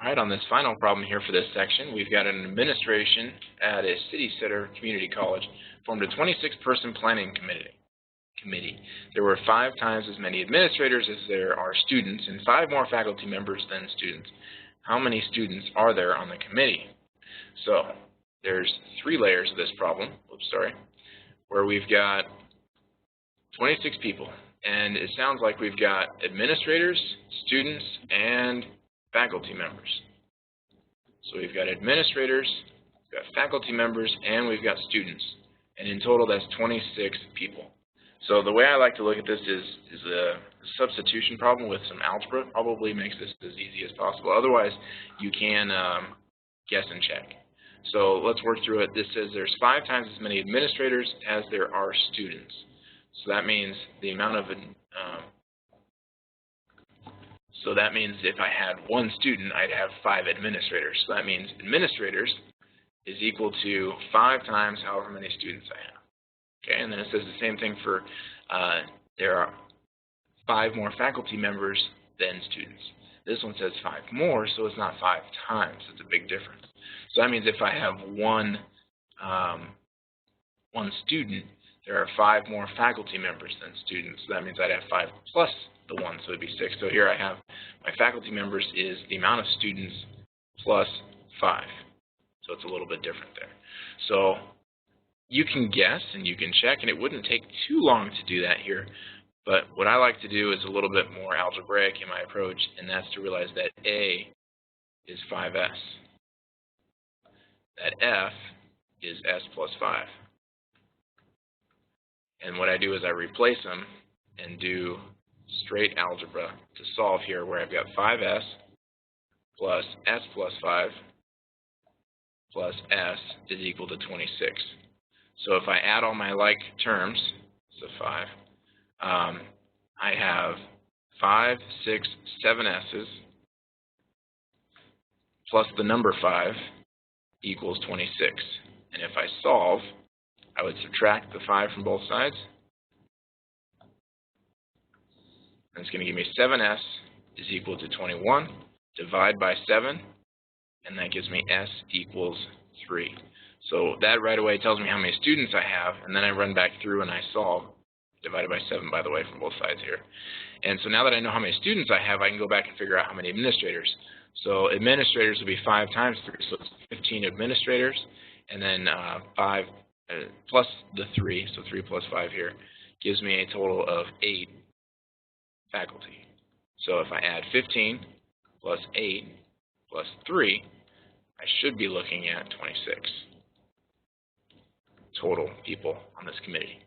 All right, on this final problem here for this section, we've got an administration at a city center community college formed a 26-person planning committee. There were 5 times as many administrators as there are students and 5 more faculty members than students. How many students are there on the committee? So there's 3 layers of this problem, where we've got 26 people. And it sounds like we've got administrators, students, and faculty members. So we've got administrators, we've got faculty members, and we've got students. And in total, that's 26 people. So the way I like to look at this is a substitution problem with some algebra. Probably makes this as easy as possible. Otherwise, you can guess and check. So let's work through it. This says there's 5 times as many administrators as there are students. So that means the amount of so that means if I had 1 student, I'd have 5 administrators. So that means administrators is equal to 5 times however many students I have. Okay, and then it says the same thing for there are 5 more faculty members than students. This one says 5 more, so it's not 5 times. It's a big difference. So that means if I have one student, there are 5 more faculty members than students. So that means I'd have 5 plus the 1, so it'd be 6. So here I have my faculty members is the amount of students plus 5. So it's a little bit different there. So you can guess and you can check, and it wouldn't take too long to do that here. But what I like to do is a little bit more algebraic in my approach, and that's to realize that A is 5s. That F is s plus 5. And what I do is I replace them and do straight algebra to solve here, where I've got 5s plus s plus 5 plus s is equal to 26. So if I add all my like terms, so 5, I have 5, 6, 7 s's plus the number 5 equals 26. And if I solve, I would subtract the 5 from both sides. And it's going to give me 7s is equal to 21. Divide by 7, and that gives me s equals 3. So that right away tells me how many students I have, and then I run back through and I solve. Divided by 7, by the way, from both sides here. And so now that I know how many students I have, I can go back and figure out how many administrators. So administrators would be 5 times 3, so it's 15 administrators, and then 5 plus the 3, so 3 plus 5 here, gives me a total of 8 faculty. So if I add 15 plus 8 plus 3, I should be looking at 26 total people on this committee.